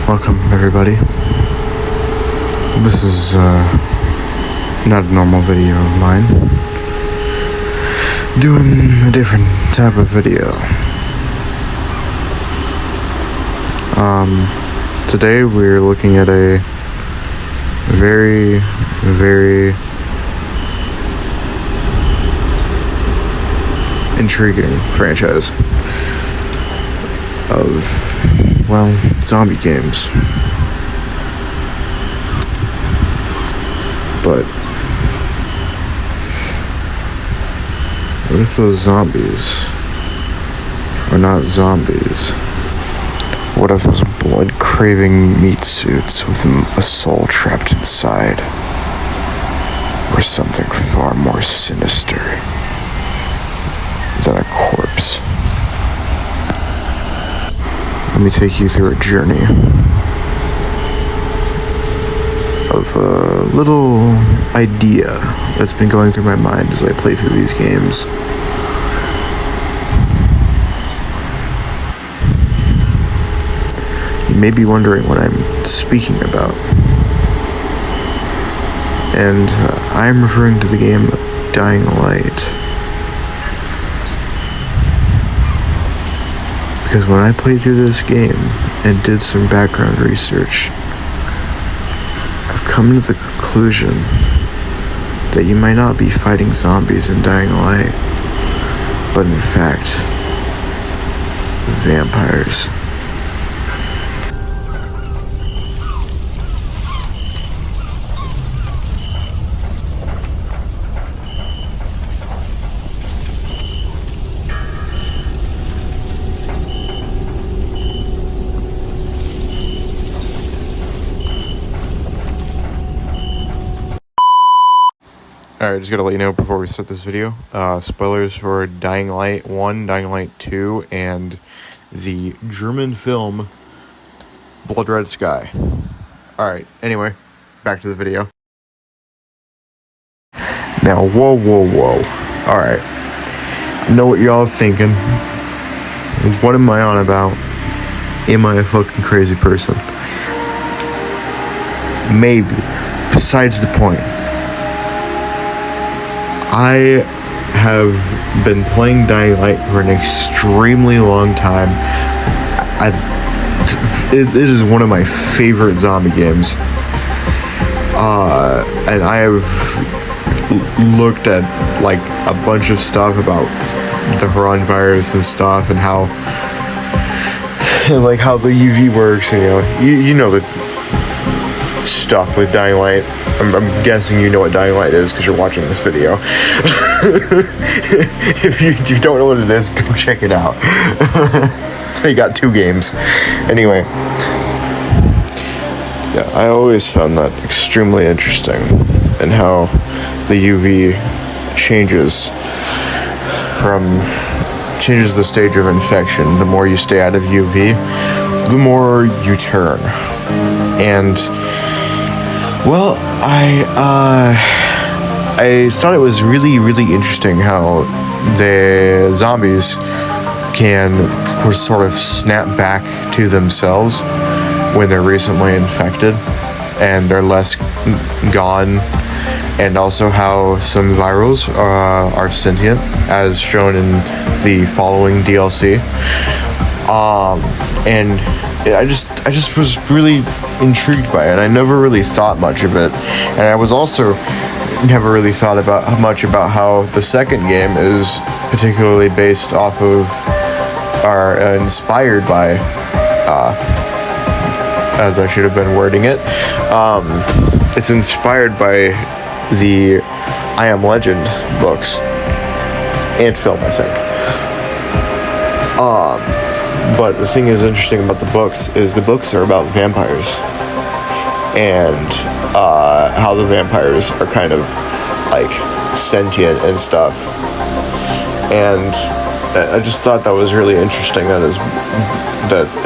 Welcome, everybody. This is not a normal video of mine. Doing a different type of video. Today we're looking at a very intriguing franchise of, zombie games. But what if those zombies are not zombies? What if those blood-craving meat suits with a soul trapped inside were something far more sinister than a corpse? Let me take you through a journey of a little idea that's been going through my mind as I play through these games. You may be wondering what I'm speaking about, and I'm referring to the game Dying Light. Because when I played through this game and did some background research, I've come to the conclusion that you might not be fighting zombies in Dying Light, but in fact, vampires. Alright, just gotta let you know before we start this video, spoilers for Dying Light 1, Dying Light 2, and the German film Blood Red Sky. Alright, anyway, back to the video. Now, whoa. Alright, I know what y'all are thinking. What am I on about? Am I a fucking crazy person? Maybe. Besides the point. I have been playing Dying Light for an extremely long time. It is one of my favorite zombie games. And I have looked at like a bunch of stuff about the Huron virus and stuff, and how like how the UV works, and you know the stuff with Dying Light. I'm guessing you know what Dying Light is because you're watching this video. If you don't know what it is, go check it out. So you got two games. Anyway. Yeah, I always found that extremely interesting, and how the UV changes the stage of infection. The more you stay out of UV, the more you turn. And well, I thought it was really interesting how the zombies can sort of snap back to themselves when they're recently infected, and they're less gone, and also how some virals are sentient, as shown in the following DLC. And I just was really intrigued by it. I never really thought much of it, and I was also never really thought much about how the second game is particularly based off of, or inspired by, as I should have been wording it, it's inspired by the I Am Legend books and film, I think. But the thing is interesting about the books is the books are about vampires, and how the vampires are kind of like sentient and stuff. And I just thought that was really interesting, that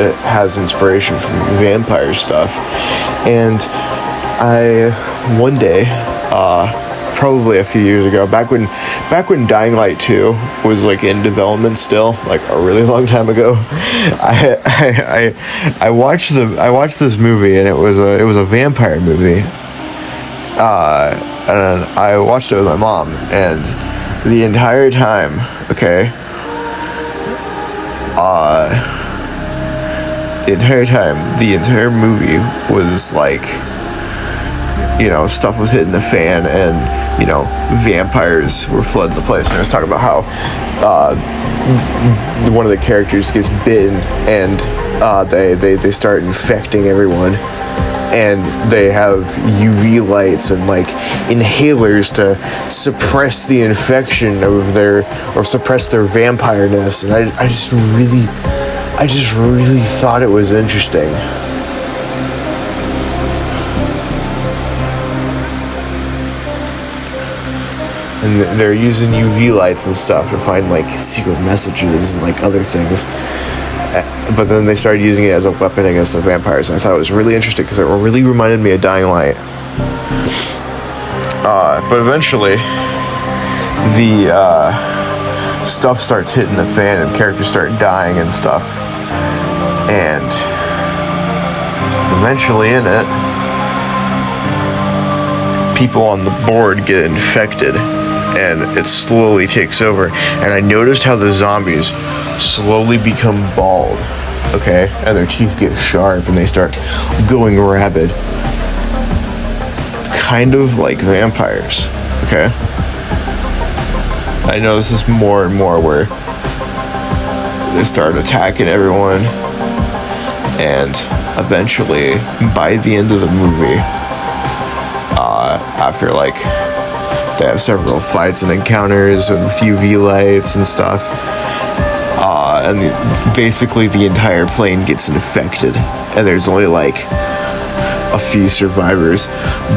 it has inspiration from vampire stuff. And I one day, probably a few years ago, back when back when Dying Light 2 was like in development still, like a really long time ago, I watched this movie, and it was a vampire movie. And I watched it with my mom, and the entire time, okay, the entire movie was like, stuff was hitting the fan, and vampires were flooding the place. And I was talking about how one of the characters gets bitten, and they start infecting everyone, and they have UV lights and like inhalers to suppress the infection or suppress their vampireness. And I just really thought it was interesting. And they're using UV lights and stuff to find like secret messages and like other things. But then they started using it as a weapon against the vampires, and I thought it was really interesting because it really reminded me of Dying Light. But eventually, the stuff starts hitting the fan, and characters start dying and stuff. And eventually in it, people on the board get infected, and it slowly takes over. And I noticed how the zombies slowly become bald, okay? And their teeth get sharp, and they start going rabid. Kind of like vampires, okay? I notice this more and more where they start attacking everyone, and eventually, by the end of the movie, after like they have several fights and encounters with UV lights and stuff, and basically the entire plane gets infected, and there's only like a few survivors.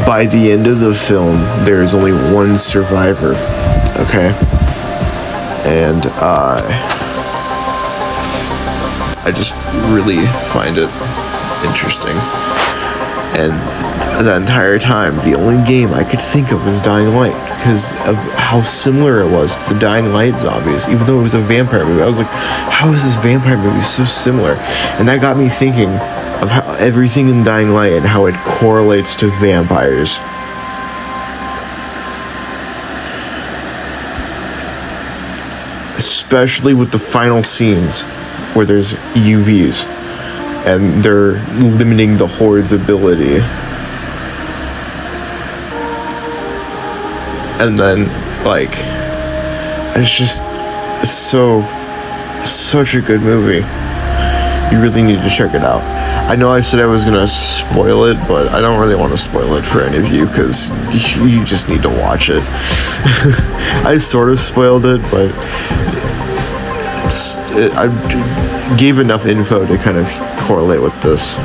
By the end of the film, there's only one survivor, okay? And I just really find it interesting. And the entire time, the only game I could think of was Dying Light, because of how similar it was to the Dying Light zombies. Even though it was a vampire movie, I was like, how is this vampire movie so similar? And that got me thinking of how everything in Dying Light and how it correlates to vampires. Especially with the final scenes where there's UVs and they're limiting the Horde's ability. And then, like, it's such a good movie. You really need to check it out. I know I said I was gonna spoil it, but I don't really want to spoil it for any of you, because you just need to watch it. I sort of spoiled it, but I gave enough info to kind of correlate with this.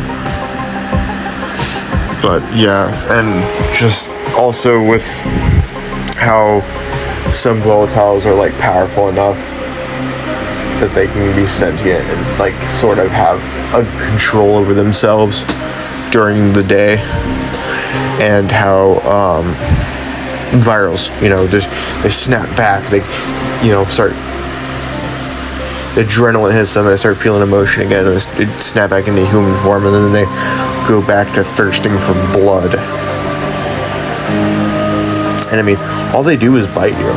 But yeah, and just also with how some volatiles are like powerful enough that they can be sentient and like sort of have a control over themselves during the day, and how virals, just they snap back, they start, the adrenaline hits them and they start feeling emotion again, and they snap back into human form, and then they go back to thirsting for blood. And I mean, all they do is bite you.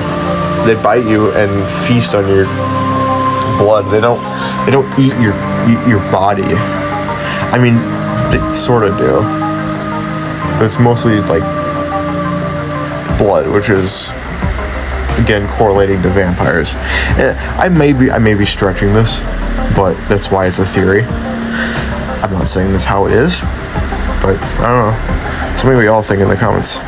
They bite you and feast on your blood. They don't eat your body. I mean, they sort of do, but it's mostly like blood, which is again correlating to vampires. And I may be stretching this, but that's why it's a theory. I'm not saying that's how it is, but I don't know. So maybe y'all think in the comments.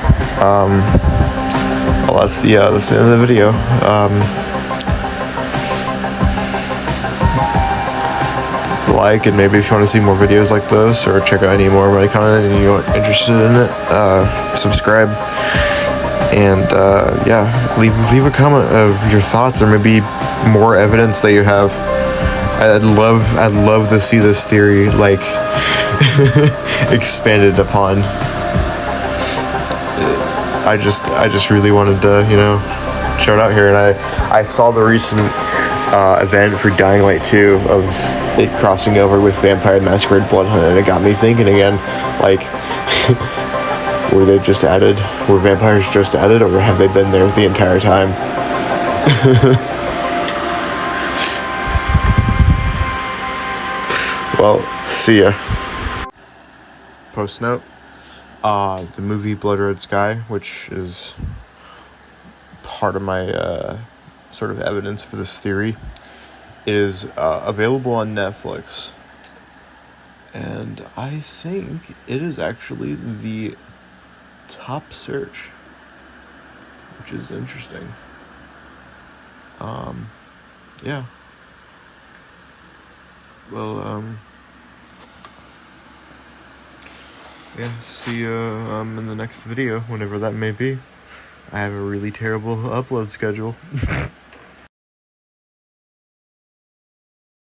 Well, that's the end of the video. Like, and maybe if you want to see more videos like this, or check out any more of my content and you're interested in it, subscribe, and yeah, leave a comment of your thoughts, or maybe more evidence that you have. I'd love to see this theory like expanded upon. I just really wanted to, showed out here, and I saw the recent event for Dying Light 2 of it crossing over with Vampire the Masquerade Blood Hunt, and it got me thinking again, like, were vampires just added, or have they been there the entire time? Well, see ya. Post note, the movie Blood Red Sky, which is part of my sort of evidence for this theory, is available on Netflix. And I think it is actually the top search, which is interesting. Yeah. Well, yeah, see you in the next video, whenever that may be. I have a really terrible upload schedule.